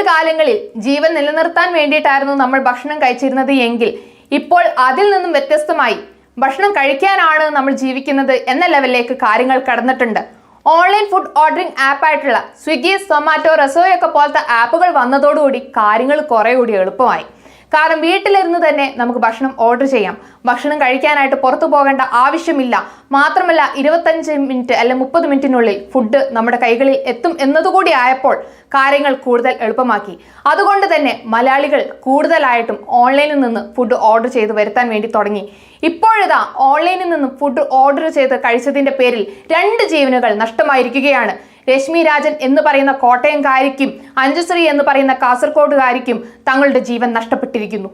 പണ്ട് കാലങ്ങളിൽ ജീവൻ നിലനിർത്താൻ വേണ്ടിയിട്ടായിരുന്നു നമ്മൾ ഭക്ഷണം കഴിച്ചിരുന്നത് എങ്കിൽ ഇപ്പോൾ അതിൽ നിന്നും വ്യത്യസ്തമായി ഭക്ഷണം കഴിക്കാനാണ് നമ്മൾ ജീവിക്കുന്നത് എന്ന ലെവലിലേക്ക് കാര്യങ്ങൾ കടന്നിട്ടുണ്ട്. ഓൺലൈൻ ഫുഡ് ഓർഡറിംഗ് ആപ്പായിട്ടുള്ള സ്വിഗ്ഗി, സൊമാറ്റോ, റെസോയൊക്കെ പോലത്തെ ആപ്പുകൾ വന്നതോടുകൂടി കാര്യങ്ങൾ കുറെ കൂടി എളുപ്പമായി. കാരണം വീട്ടിലിരുന്ന് തന്നെ നമുക്ക് ഭക്ഷണം ഓർഡർ ചെയ്യാം. ഭക്ഷണം കഴിക്കാനായിട്ട് പുറത്തു പോകേണ്ട ആവശ്യമില്ല. മാത്രമല്ല 25 മിനിറ്റ് അല്ലെ 30 മിനിറ്റിനുള്ളിൽ ഫുഡ് നമ്മുടെ കൈകളിൽ എത്തും എന്നതുകൂടി ആയപ്പോൾ കാര്യങ്ങൾ കൂടുതൽ എളുപ്പമാക്കി. അതുകൊണ്ട് തന്നെ മലയാളികൾ കൂടുതലായിട്ടും ഓൺലൈനിൽ നിന്ന് ഫുഡ് ഓർഡർ ചെയ്ത് വരുത്താൻ വേണ്ടി തുടങ്ങി. ഇപ്പോഴിതാ ഓൺലൈനിൽ നിന്ന് ഫുഡ് ഓർഡർ ചെയ്ത് കഴിച്ചതിന്റെ പേരിൽ 2 ജീവനുകൾ നഷ്ടമായിരിക്കുകയാണ്. രശ്മി രാജൻ എന്ന് പറയുന്ന കോട്ടയംകാരിക്കും അഞ്ജുശ്രീ എന്ന് പറയുന്ന കാസർഗോഡുകാരിക്കും തങ്ങളുടെ ജീവൻ നഷ്ടപ്പെട്ടിരിക്കുന്നു.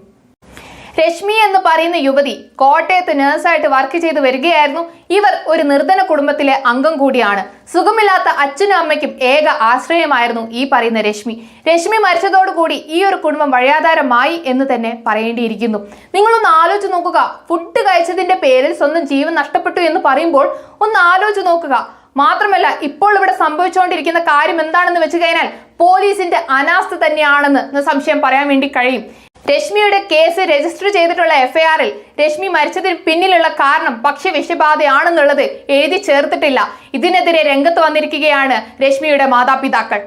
രശ്മി എന്ന് പറയുന്ന യുവതി കോട്ടയത്ത് നേഴ്സായിട്ട് വർക്ക് ചെയ്ത് വരികയായിരുന്നു. ഇവർ ഒരു നിർധന കുടുംബത്തിലെ അംഗം കൂടിയാണ്. സുഖമില്ലാത്ത അച്ഛനും അമ്മയ്ക്കും ഏക ആശ്രയമായിരുന്നു ഈ പറയുന്ന രശ്മി. രശ്മി മരിച്ചതോടുകൂടി ഈ ഒരു കുടുംബം വഴിയാധാരമായി എന്ന് തന്നെ പറയേണ്ടിയിരിക്കുന്നു. നിങ്ങളൊന്ന് ആലോചിച്ച് നോക്കുക. ഫുഡ് കഴിച്ചതിന്റെ പേരിൽ സ്വന്തം ജീവൻ നഷ്ടപ്പെട്ടു എന്ന് പറയുമ്പോൾ ഒന്ന് ആലോചിച്ച് നോക്കുക. മാത്രമല്ല ഇപ്പോൾ ഇവിടെ സംഭവിച്ചുകൊണ്ടിരിക്കുന്ന കാര്യം എന്താണെന്ന് വെച്ച് കഴിഞ്ഞാൽ പോലീസിന്റെ അനാസ്ഥ തന്നെയാണെന്ന് സംശയം പറയാൻ വേണ്ടി കഴിയും. രശ്മിയുടെ കേസ് രജിസ്റ്റർ ചെയ്തിട്ടുള്ള FIR-ൽ രശ്മി മരിച്ചതിന് പിന്നിലുള്ള കാരണം ഭക്ഷ്യവിഷബാധയാണെന്നുള്ളത് എഴുതി ചേർത്തിട്ടില്ല. ഇതിനെതിരെ രംഗത്ത് വന്നിരിക്കുകയാണ് രശ്മിയുടെ മാതാപിതാക്കൾ.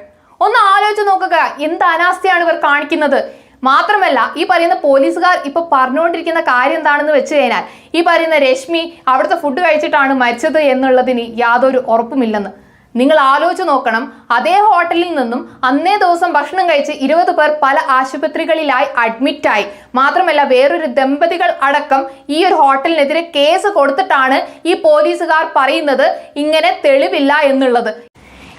ഒന്ന് ആലോചിച്ച് നോക്കുക, എന്ത് അനാസ്ഥയാണ് ഇവർ കാണിക്കുന്നത്. മാത്രമല്ല ഈ പറയുന്ന പോലീസുകാർ ഇപ്പൊ പറഞ്ഞുകൊണ്ടിരിക്കുന്ന കാര്യം എന്താണെന്ന് വെച്ച് കഴിഞ്ഞാൽ ഈ പറയുന്ന രശ്മി അവിടുത്തെ ഫുഡ് കഴിച്ചിട്ടാണ് മരിച്ചത് എന്നുള്ളതിന് യാതൊരു ഉറപ്പുമില്ലെന്ന്. നിങ്ങൾ ആലോചിച്ച് നോക്കണം. അതേ ഹോട്ടലിൽ നിന്നും അന്നേ ദിവസം ഭക്ഷണം കഴിച്ച് 20 പേർ പല ആശുപത്രികളിലായി അഡ്മിറ്റായി. മാത്രമല്ല വേറൊരു ദമ്പതികൾ അടക്കം ഈ ഒരു ഹോട്ടലിനെതിരെ കേസ് കൊടുത്തിട്ടാണ് ഈ പോലീസുകാർ പറയുന്നത് ഇങ്ങനെ തെളിവില്ല എന്നുള്ളത്.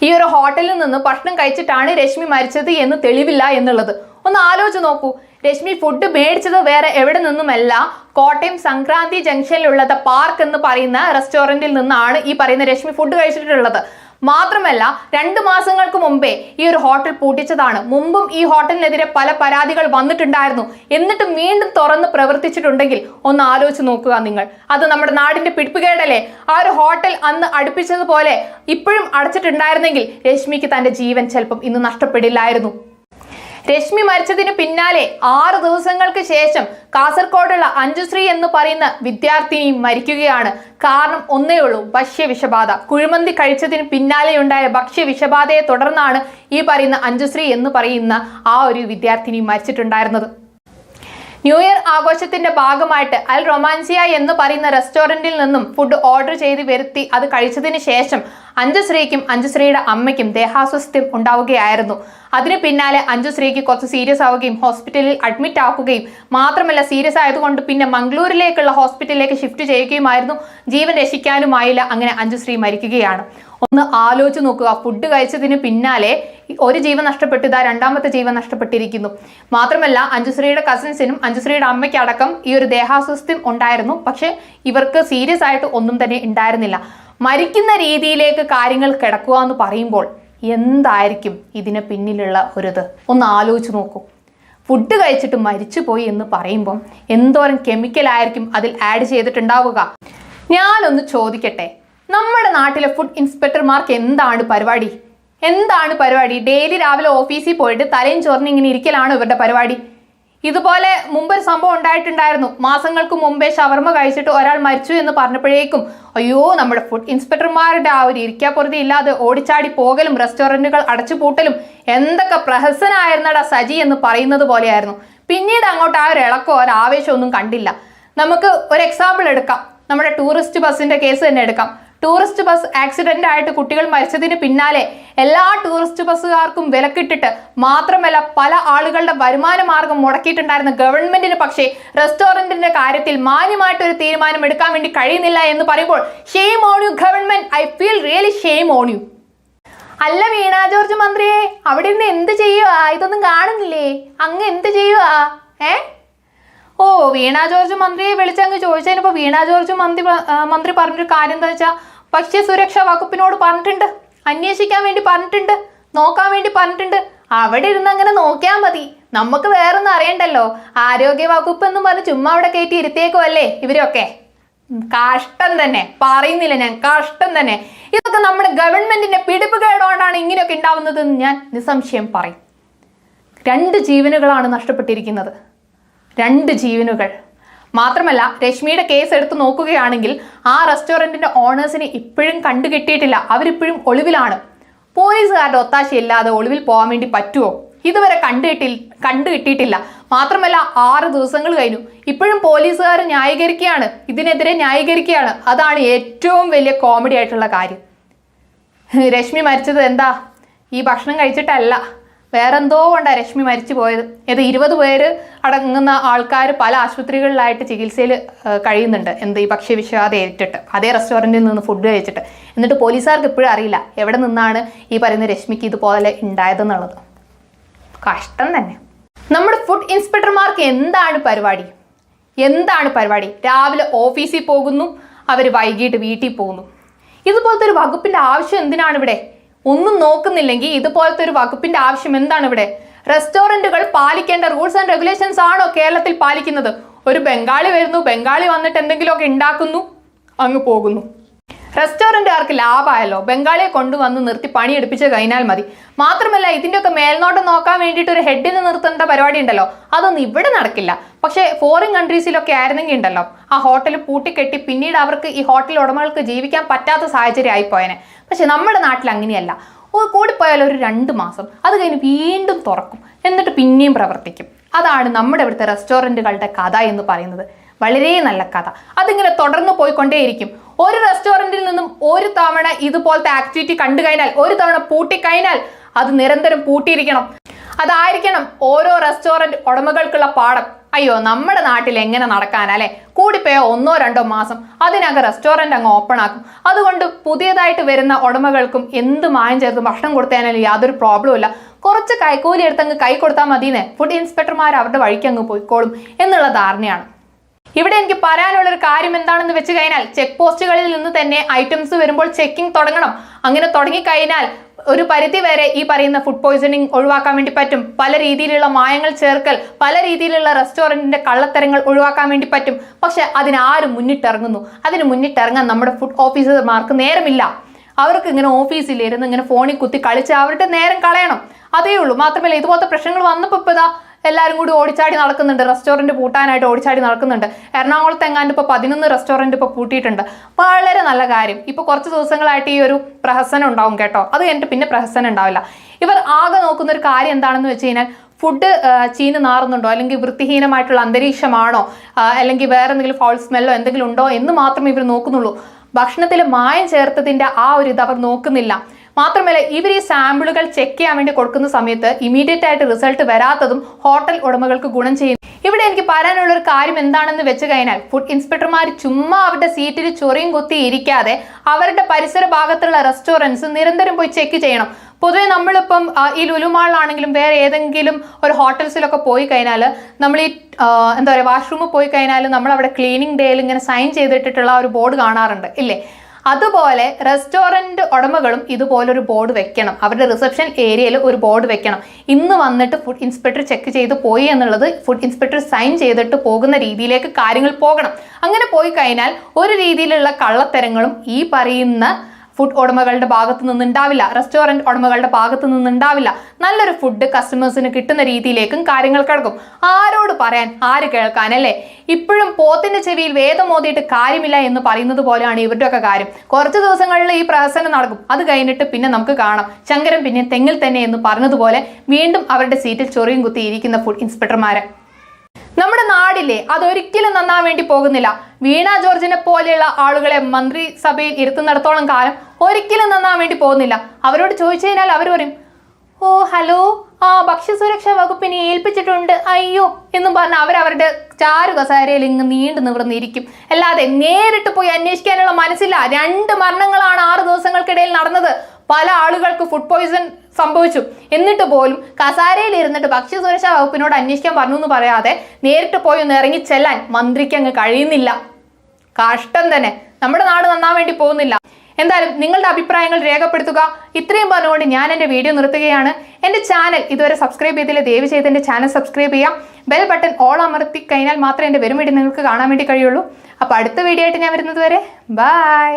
ഈ ഒരു ഹോട്ടലിൽ നിന്ന് ഭക്ഷണം കഴിച്ചിട്ടാണ് രശ്മി മരിച്ചത് എന്ന് തെളിവില്ല എന്നുള്ളത്. ഒന്ന് ആലോചിച്ച് നോക്കൂ. രശ്മി ഫുഡ് മേടിച്ചത് വേറെ എവിടെ നിന്നുമല്ല, കോട്ടയം സംക്രാന്തി ജംഗ്ഷനിലുള്ള ദ പാർക്ക് എന്ന് പറയുന്ന റെസ്റ്റോറന്റിൽ നിന്നാണ് ഈ പറയുന്ന രശ്മി ഫുഡ് കഴിച്ചിട്ടുള്ളത്. മാത്രമല്ല 2 മാസങ്ങൾക്ക് മുമ്പേ ഈ ഒരു ഹോട്ടൽ പൂട്ടിച്ചതാണ്. മുമ്പും ഈ ഹോട്ടലിനെതിരെ പല പരാതികൾ വന്നിട്ടുണ്ടായിരുന്നു. എന്നിട്ടും വീണ്ടും തുറന്ന് പ്രവർത്തിച്ചിട്ടുണ്ടെങ്കിൽ ഒന്ന് ആലോചിച്ച് നോക്കുക നിങ്ങൾ. അത് നമ്മുടെ നാടിന്റെ പിടിപ്പുകേടല്ലേ. ആ ഒരു ഹോട്ടൽ അന്ന് അടുപ്പിച്ചതുപോലെ ഇപ്പോഴും അടച്ചിട്ടുണ്ടായിരുന്നെങ്കിൽ രശ്മിക്ക് തന്റെ ജീവൻ ചിലപ്പം ഇന്ന് നഷ്ടപ്പെടില്ലായിരുന്നു. രശ്മി മരിച്ചതിന് പിന്നാലെ 6 ദിവസങ്ങൾക്ക് ശേഷം കാസർഗോഡുള്ള അഞ്ജുശ്രീ എന്ന് പറയുന്ന വിദ്യാർത്ഥിനി മരിക്കുകയാണ്. കാരണം ഒന്നേ ഉള്ളൂ, ഭക്ഷ്യവിഷബാധ. കുഴിമന്തി കഴിച്ചതിന് പിന്നാലെയുണ്ടായ ഭക്ഷ്യവിഷബാധയെ തുടർന്നാണ് ഈ പറയുന്ന അഞ്ജുശ്രീ എന്ന് പറയുന്ന ആ ഒരു വിദ്യാർത്ഥിനി മരിച്ചിട്ടുണ്ടായിരുന്നത്. ന്യൂ ഇയർ ആഘോഷത്തിന്റെ ഭാഗമായിട്ട് അൽ റൊമാൻസിയ എന്ന് പറയുന്ന റെസ്റ്റോറന്റിൽ നിന്നും ഫുഡ് ഓർഡർ ചെയ്ത് വരുത്തി അത് കഴിച്ചതിന് ശേഷം അഞ്ജുശ്രീക്കും അഞ്ജുശ്രീയുടെ അമ്മയ്ക്കും ദേഹാസ്വാസ്ഥ്യം ഉണ്ടാവുകയായിരുന്നു. അതിന് പിന്നാലെ അഞ്ജുശ്രീക്ക് കുറച്ച് സീരിയസ് ആവുകയും ഹോസ്പിറ്റലിൽ അഡ്മിറ്റ് ആക്കുകയും മാത്രമല്ല സീരിയസ് ആയതുകൊണ്ട് പിന്നെ മംഗളൂരിലേക്കുള്ള ഹോസ്പിറ്റലിലേക്ക് ഷിഫ്റ്റ് ചെയ്യുകയുമായിരുന്നു. ജീവൻ രക്ഷിക്കാനുമായില്ല. അങ്ങനെ അഞ്ജുശ്രീ മരിക്കുകയാണ്. ഒന്ന് ആലോചിച്ച് നോക്കുക. ഫുഡ് കഴിച്ചതിന് പിന്നാലെ ഒരു ജീവൻ നഷ്ടപ്പെട്ടു, ഇതാ 2ാമത്തെ ജീവൻ നഷ്ടപ്പെട്ടിരിക്കുന്നു. മാത്രമല്ല അഞ്ജുശ്രീയുടെ കസിൻസിനും അഞ്ജുശ്രീയുടെ അമ്മയ്ക്കടക്കം ഈ ഒരു ദേഹാസ്വാസ്ഥ്യം ഉണ്ടായിരുന്നു. പക്ഷെ ഇവർക്ക് സീരിയസ് ആയിട്ട് ഒന്നും തന്നെ ഉണ്ടായിരുന്നില്ല. മരിക്കുന്ന രീതിയിലേക്ക് കാര്യങ്ങൾ കിടക്കുക എന്ന് പറയുമ്പോൾ എന്തായിരിക്കും ഇതിന് പിന്നിലുള്ള ഒരിത് ഒന്ന് ആലോചിച്ച് നോക്കൂ. ഫുഡ് കഴിച്ചിട്ട് മരിച്ചു പോയി എന്ന് പറയുമ്പം എന്തോരം കെമിക്കലായിരിക്കും അതിൽ ആഡ് ചെയ്തിട്ടുണ്ടാവുക. ഞാനൊന്ന് ചോദിക്കട്ടെ, നമ്മുടെ നാട്ടിലെ ഫുഡ് ഇൻസ്പെക്ടർമാർക്ക് എന്താണ് പരിപാടി? ഡെയിലി രാവിലെ ഓഫീസിൽ പോയിട്ട് തലയും ചോറിന് ഇങ്ങനെ ഇരിക്കലാണ് ഇവരുടെ പരിപാടി. ഇതുപോലെ മുമ്പൊരു സംഭവം ഉണ്ടായിട്ടുണ്ടായിരുന്നു. മാസങ്ങൾക്ക് മുമ്പേ ഷവർമ കഴിച്ചിട്ട് ഒരാൾ മരിച്ചു എന്ന് പറഞ്ഞപ്പോഴേക്കും അയ്യോ നമ്മുടെ ഫുഡ് ഇൻസ്പെക്ടർമാരുടെ ആ ഒരു ഇരിക്കാപ്പുറതി ഇല്ലാതെ ഓടിച്ചാടി പോകലും റെസ്റ്റോറൻറ്റുകൾ അടച്ചുപൂട്ടലും എന്തൊക്കെ പ്രഹസനായിരുന്നടാ സജി എന്ന് പറയുന്നത് പോലെയായിരുന്നു. പിന്നീട് അങ്ങോട്ട് ആ ഒരു ഇളക്കോ ഒരു ആവേശമൊന്നും കണ്ടില്ല. നമുക്ക് ഒരു എക്സാമ്പിൾ എടുക്കാം. നമ്മുടെ ടൂറിസ്റ്റ് ബസ്സിന്റെ കേസ് തന്നെ എടുക്കാം. ടൂറിസ്റ്റ് ബസ് ആക്സിഡന്റ് ആയിട്ട് കുട്ടികൾ മരിച്ചതിന് പിന്നാലെ എല്ലാ ടൂറിസ്റ്റ് ബസ്സുകാർക്കും വിലക്കിട്ടിട്ട് മാത്രമല്ല പല ആളുകളുടെ വരുമാന മാർഗം മുടക്കിയിട്ടുണ്ടായിരുന്ന ഗവൺമെന്റിന് പക്ഷേ റെസ്റ്റോറന്റിന്റെ കാര്യത്തിൽ മാന്യമായിട്ടൊരു തീരുമാനം എടുക്കാൻ വേണ്ടി കഴിയുന്നില്ല എന്ന് പറയുമ്പോൾ shame on you government. I feel really shame on you. അല്ല വീണ ജോർജ് മന്ത്രിയെ, അവിടെ നിന്ന് എന്ത് ചെയ്യുക? ഇതൊന്നും കാണുന്നില്ലേ? അങ്ങ് എന്ത് ചെയ്യുക? ഓ, വീണ ജോർജ് മന്ത്രിയെ വിളിച്ചങ്ങ് ചോദിച്ചതിനിപ്പോൾ വീണ ജോർജ് മന്ത്രി പറഞ്ഞൊരു കാര്യം എന്താ വെച്ചാൽ ഭക്ഷ്യസുരക്ഷാ വകുപ്പിനോട് പറഞ്ഞിട്ടുണ്ട്, അന്വേഷിക്കാൻ വേണ്ടി പറഞ്ഞിട്ടുണ്ട്, നോക്കാൻ വേണ്ടി പറഞ്ഞിട്ടുണ്ട്. അവിടെ ഇരുന്ന് അങ്ങനെ നോക്കിയാൽ മതി, നമുക്ക് വേറൊന്നും അറിയണ്ടല്ലോ. ആരോഗ്യ വകുപ്പ് എന്നും പറഞ്ഞ് ചുമ്മാ അവിടെ കയറ്റി ഇരുത്തേക്കുമല്ലേ ഇവരൊക്കെ. കഷ്ടം തന്നെ, പറയുന്നില്ല ഞാൻ, കഷ്ടം തന്നെ. ഇതൊക്കെ നമ്മുടെ ഗവൺമെന്റിന്റെ പിടിപ്പുകേടുകൊണ്ടാണ് ഇങ്ങനെയൊക്കെ ഉണ്ടാവുന്നതെന്ന് ഞാൻ നിസ്സംശയം പറയും. 2 ജീവനുകളാണ് നഷ്ടപ്പെട്ടിരിക്കുന്നത്. 2 ജീവനുകൾ. മാത്രമല്ല രശ്മിയുടെ കേസ് എടുത്ത് നോക്കുകയാണെങ്കിൽ ആ റെസ്റ്റോറൻറ്റിൻ്റെ ഓണേഴ്സിനെ ഇപ്പോഴും കണ്ടുകിട്ടിയിട്ടില്ല. അവരിപ്പോഴും ഒളിവിലാണ്. പോലീസുകാരുടെ ഒത്താശയില്ലാതെ ഒളിവിൽ പോകാൻ വേണ്ടി പറ്റുമോ? ഇതുവരെ കണ്ടുകിട്ടിയിട്ടില്ല. മാത്രമല്ല 6 ദിവസങ്ങൾ കഴിഞ്ഞു. ഇപ്പോഴും പോലീസുകാർ ന്യായീകരിക്കുകയാണ്, ഇതിനെതിരെ ന്യായീകരിക്കുകയാണ്. അതാണ് ഏറ്റവും വലിയ കോമഡി ആയിട്ടുള്ള കാര്യം. രശ്മി മരിച്ചത് എന്താ? ഈ ഭക്ഷണം കഴിച്ചിട്ടല്ല, വേറെന്തോ കൊണ്ടാണ് രശ്മി മരിച്ചു പോയത്. ഇത് 20 പേര് അടങ്ങുന്ന ആൾക്കാർ പല ആശുപത്രികളിലായിട്ട് ചികിത്സയിൽ കഴിയുന്നുണ്ട്. ഈ ഭക്ഷ്യവിഷബാധ ഏറ്റിട്ട് അതേ റെസ്റ്റോറൻറ്റിൽ നിന്ന് ഫുഡ് കഴിച്ചിട്ട്. എന്നിട്ട് പോലീസുകാർക്ക് ഇപ്പോഴും അറിയില്ല എവിടെ നിന്നാണ് ഈ പറയുന്ന രശ്മിക്ക് ഇതുപോലെ ഉണ്ടായതെന്നുള്ളത്. കഷ്ടം തന്നെ. നമ്മുടെ ഫുഡ് ഇൻസ്പെക്ടർമാർക്ക് എന്താണ് പരിപാടി? രാവിലെ ഓഫീസിൽ പോകുന്നു, അവർ വൈകിട്ട് വീട്ടിൽ പോകുന്നു. ഇതുപോലത്തെ ഒരു വകുപ്പിൻ്റെ ആവശ്യം എന്തിനാണ് ഇവിടെ? ഒന്നും നോക്കുന്നില്ലെങ്കിൽ ഇതുപോലത്തെ ഒരു വകുപ്പിന്റെ ആവശ്യം എന്താണ് ഇവിടെ? റെസ്റ്റോറൻറ്റുകൾ പാലിക്കേണ്ട റൂൾസ് ആൻഡ് റെഗുലേഷൻസ് ആണോ കേരളത്തിൽ പാലിക്കുന്നത്? ഒരു ബംഗാളി വരുന്നു, ബംഗാളി വന്നിട്ട് എന്തെങ്കിലുമൊക്കെ ഉണ്ടാക്കുന്നു, അങ്ങ് പോകുന്നു. റെസ്റ്റോറൻറ്റുകാർക്ക് ലാഭമായല്ലോ, ബംഗാളിയെ കൊണ്ടുവന്ന് നിർത്തി പണിയെടുപ്പിച്ച് കഴിഞ്ഞാൽ മതി. മാത്രമല്ല ഇതിൻ്റെയൊക്കെ മേൽനോട്ടം നോക്കാൻ വേണ്ടിയിട്ട് ഒരു ഹെഡിന് നിർത്തേണ്ട പരിപാടി ഉണ്ടല്ലോ, അതൊന്നും ഇവിടെ നടക്കില്ല. പക്ഷേ ഫോറിൻ കൺട്രീസിലൊക്കെ ആയിരുന്നെങ്കിൽ ഉണ്ടല്ലോ, ആ ഹോട്ടൽ പൂട്ടിക്കെട്ടി പിന്നീട് അവർക്ക് ഈ ഹോട്ടൽ ഉടമകൾക്ക് ജീവിക്കാൻ പറ്റാത്ത സാഹചര്യം ആയിപ്പോയനെ. പക്ഷെ നമ്മുടെ നാട്ടിൽ അങ്ങനെയല്ല. കൂടിപ്പോയാൽ ഒരു 2 മാസം, അത് കഴിഞ്ഞ് വീണ്ടും തുറക്കും, എന്നിട്ട് പിന്നെയും പ്രവർത്തിക്കും. അതാണ് നമ്മുടെ ഇവിടുത്തെ റെസ്റ്റോറൻറ്റുകളുടെ കഥ എന്ന് പറയുന്നത്. വളരെ നല്ല കഥ. അതിങ്ങനെ തുടർന്ന് പോയിക്കൊണ്ടേയിരിക്കും. ഒരു റെസ്റ്റോറൻറ്റിൽ നിന്നും ഒരു തവണ ഇതുപോലത്തെ ആക്ടിവിറ്റി കണ്ടു കഴിഞ്ഞാൽ, ഒരു തവണ പൂട്ടിക്കഴിഞ്ഞാൽ അത് നിരന്തരം പൂട്ടിയിരിക്കണം. അതായിരിക്കണം ഓരോ റെസ്റ്റോറൻറ്റ് ഉടമകൾക്കുള്ള പാഠം. അയ്യോ, നമ്മുടെ നാട്ടിൽ എങ്ങനെ നടക്കാനല്ലേ? കൂടിപ്പോയോ 1-2 മാസം അതിനകം റെസ്റ്റോറൻറ്റ് അങ്ങ് ഓപ്പൺ ആക്കും. അതുകൊണ്ട് പുതിയതായിട്ട് വരുന്ന ഉടമകൾക്കും എന്ത് മായം ചേർത്ത് ഭക്ഷണം കൊടുത്തതിനാലും യാതൊരു പ്രോബ്ലം ഇല്ല. കുറച്ച് കൈക്കൂലി എടുത്തങ്ങ് കൈ കൊടുത്താൽ മതിയെന്നേ ഫുഡ് ഇൻസ്പെക്ടർമാർ അവരുടെ വഴിക്ക് അങ്ങ് പോയിക്കോളും എന്നുള്ള ധാരണയാണ്. ഇവിടെ എനിക്ക് പറയാനുള്ളൊരു കാര്യം എന്താണെന്ന് വെച്ച് കഴിഞ്ഞാൽ, ചെക്ക് പോസ്റ്റുകളിൽ നിന്ന് തന്നെ ഐറ്റംസ് വരുമ്പോൾ ചെക്കിംഗ് തുടങ്ങണം. അങ്ങനെ തുടങ്ങിക്കഴിഞ്ഞാൽ ഒരു പരിധി വരെ ഈ പറയുന്ന ഫുഡ് പോയ്സണിങ് ഒഴിവാക്കാൻ വേണ്ടി പറ്റും. പല രീതിയിലുള്ള മായങ്ങൾ ചേർക്കൽ, പല രീതിയിലുള്ള റെസ്റ്റോറൻറ്റിൻ്റെ കള്ളത്തരങ്ങൾ ഒഴിവാക്കാൻ വേണ്ടി പറ്റും. പക്ഷെ അതിനാരും മുന്നിട്ടിറങ്ങുന്നു? അതിന് മുന്നിട്ടിറങ്ങാൻ നമ്മുടെ ഫുഡ് ഓഫീസർമാർക്ക് നേരമില്ല. അവർക്ക് ഇങ്ങനെ ഓഫീസിലിരുന്ന് ഇങ്ങനെ ഫോണിൽ കുത്തി കളിച്ച് അവരുടെ നേരം കളയണം, അതേ ഉള്ളൂ. മാത്രമല്ല ഇതുപോലത്തെ പ്രശ്നങ്ങൾ വന്നപ്പോൾ ഇപ്പോൾ ഇതാ എല്ലാവരും കൂടി ഓടിച്ചാടി നടക്കുന്നുണ്ട്, റെസ്റ്റോറൻറ്റ് പൂട്ടാനായിട്ട് ഓടിച്ചാടി നടക്കുന്നുണ്ട്. എറണാകുളത്ത് എങ്ങാണ്ട് ഇപ്പോൾ 11 റെസ്റ്റോറൻറ്റ് ഇപ്പോൾ പൂട്ടിയിട്ടുണ്ട്. വളരെ നല്ല കാര്യം. ഇപ്പോൾ കുറച്ച് ദിവസങ്ങളായിട്ട് ഈ ഒരു പ്രഹസനം ഉണ്ടാവും കേട്ടോ. അത് കഴിഞ്ഞിട്ട് പിന്നെ പ്രഹസനം ഉണ്ടാവില്ല. ഇവർ ആകെ നോക്കുന്ന ഒരു കാര്യം എന്താണെന്ന് വെച്ച് കഴിഞ്ഞാൽ, ഫുഡ് ചീഞ്ഞ് നാറുന്നുണ്ടോ, അല്ലെങ്കിൽ വൃത്തിഹീനമായിട്ടുള്ള അന്തരീക്ഷമാണോ, അല്ലെങ്കിൽ വേറെ എന്തെങ്കിലും ഫൗൾ സ്മെല്ലോ എന്തെങ്കിലും ഉണ്ടോ എന്ന് മാത്രമേ ഇവർ നോക്കുന്നുള്ളൂ. ഭക്ഷണത്തിൽ മായം ചേർത്തതിൻ്റെ ആ ഒരു ഇത് അവർ നോക്കുന്നില്ല. മാത്രമല്ല ഇവർ ഈ സാമ്പിളുകൾ ചെക്ക് ചെയ്യാൻ വേണ്ടി കൊടുക്കുന്ന സമയത്ത് ഇമീഡിയറ്റ് ആയിട്ട് റിസൾട്ട് വരാത്തതും ഹോട്ടൽ ഉടമകൾക്ക് ഗുണം ചെയ്യുന്നു. ഇവിടെ എനിക്ക് പറയാനുള്ള ഒരു കാര്യം എന്താണെന്ന് വെച്ച് കഴിഞ്ഞാൽ, ഫുഡ് ഇൻസ്പെക്ടർമാർ ചുമ്മാ അവരുടെ സീറ്റിൽ ചൊറിയും കുത്തി ഇരിക്കാതെ അവരുടെ പരിസര ഭാഗത്തുള്ള റെസ്റ്റോറൻറ്റ്സ് നിരന്തരം പോയി ചെക്ക് ചെയ്യണം. പൊതുവെ നമ്മളിപ്പം ഈ ലുലുമാളിലാണെങ്കിലും വേറെ ഏതെങ്കിലും ഒരു ഹോട്ടൽസിലൊക്കെ പോയി കഴിഞ്ഞാൽ, നമ്മൾ ഈ എന്താ പറയുക വാഷ്റൂമിൽ പോയി കഴിഞ്ഞാൽ നമ്മൾ അവിടെ ക്ലീനിങ് ഡേയിൽ ഇങ്ങനെ സൈൻ ചെയ്തിട്ടുള്ള ഒരു ബോർഡ് കാണാറുണ്ട് ഇല്ലേ? അതുപോലെ റെസ്റ്റോറൻറ്റ് ഉടമകളും ഇതുപോലൊരു ബോർഡ് വെക്കണം. അവരുടെ റിസപ്ഷൻ ഏരിയയിൽ ഒരു ബോർഡ് വെക്കണം. ഇന്ന് വന്നിട്ട് ഫുഡ് ഇൻസ്പെക്ടർ ചെക്ക് ചെയ്ത് പോയി എന്നുള്ളത് ഫുഡ് ഇൻസ്പെക്ടർ സൈൻ ചെയ്തിട്ട് പോകുന്ന രീതിയിലേക്ക് കാര്യങ്ങൾ പോകണം. അങ്ങനെ പോയി കഴിഞ്ഞാൽ ഒരു രീതിയിലുള്ള കള്ളത്തരങ്ങളും ഈ പറയുന്ന ഫുഡ് ഉടമകളുടെ ഭാഗത്തു നിന്നുണ്ടാവില്ല, റെസ്റ്റോറൻറ്റ് ഉടമകളുടെ ഭാഗത്തു നിന്നുണ്ടാവില്ല. നല്ലൊരു ഫുഡ് കസ്റ്റമേഴ്സിന് കിട്ടുന്ന രീതിയിലേക്കും കാര്യങ്ങൾ കിടക്കും. ആരോട് പറയാൻ, ആര് കേൾക്കാനല്ലേ? ഇപ്പോഴും പോത്തിന്റെ ചെവിയിൽ വേദം ഓതിയിട്ട് കാര്യമില്ല എന്ന് പറയുന്നത് പോലെയാണ് ഇവരുടെയൊക്കെ കാര്യം. കുറച്ച് ദിവസങ്ങളിൽ ഈ പ്രഹസനം നടക്കും. അത് കഴിഞ്ഞിട്ട് പിന്നെ നമുക്ക് കാണാം ശങ്കരൻ പിന്നെ തെങ്ങിൽ തന്നെ എന്ന് പറഞ്ഞതുപോലെ വീണ്ടും അവരുടെ സീറ്റിൽ ചൊറിയും കുത്തി ഇരിക്കുന്ന ഫുഡ് ഇൻസ്പെക്ടർമാരെ. നമ്മുടെ നാടില്ലേ, അതൊരിക്കലും നന്നാൻ വേണ്ടി പോകുന്നില്ല. വീണ ജോർജിനെ പോലെയുള്ള ആളുകളെ മന്ത്രിസഭയിൽ ഇരുത്തുന്നിടത്തോളം കാലം ഒരിക്കലും നന്നാൻ വേണ്ടി പോകുന്നില്ല. അവരോട് ചോദിച്ചു കഴിഞ്ഞാൽ അവർ പറയും, ഓ ഹലോ, ഭക്ഷ്യസുരക്ഷാ വകുപ്പിനെ ഏൽപ്പിച്ചിട്ടുണ്ട് അയ്യോ എന്നും പറഞ്ഞ് അവരവരുടെ ചാരു കസേരയിൽ ഇങ്ങ് നീണ്ടു നിവർന്നിരിക്കും. അല്ലാതെ നേരിട്ട് പോയി അന്വേഷിക്കാനുള്ള മനസ്സില്ല. 2 മരണങ്ങളാണ് 6 ദിവസങ്ങൾക്കിടയിൽ നടന്നത്. പല ആളുകൾക്ക് ഫുഡ് പോയ്സൺ സംഭവിച്ചു. എന്നിട്ട് പോലും കസാരയിൽ ഇരുന്നിട്ട് ഭക്ഷ്യസുരക്ഷാ വകുപ്പിനോട് അന്വേഷിക്കാൻ പറഞ്ഞു എന്ന് പറയാതെ നേരിട്ട് പോയി ഒന്ന് ഇറങ്ങി ചെല്ലാൻ മന്ത്രിക്ക് അങ്ങ് കഴിയുന്നില്ല. കഷ്ടം തന്നെ. നമ്മുടെ നാട് നന്നാൻ വേണ്ടി പോകുന്നില്ല. എന്തായാലും നിങ്ങളുടെ അഭിപ്രായങ്ങൾ രേഖപ്പെടുത്തുക. ഇത്രയും പറഞ്ഞുകൊണ്ട് ഞാൻ എൻ്റെ വീഡിയോ നിർത്തുകയാണ്. എൻ്റെ ചാനൽ ഇതുവരെ സബ്സ്ക്രൈബ് ചെയ്തില്ല, ദയവ് ചെയ്ത് എൻ്റെ ചാനൽ സബ്സ്ക്രൈബ് ചെയ്യാം. ബെൽ ബട്ടൺ ഓൾ അമർത്തി കഴിഞ്ഞാൽ മാത്രമേ എൻ്റെ വരും വീഡിയോ നിങ്ങൾക്ക് കാണാൻ വേണ്ടി കഴിയുള്ളൂ. അപ്പോൾ അടുത്ത വീഡിയോ ആയിട്ട് ഞാൻ വരുന്നത് വരെ ബൈ.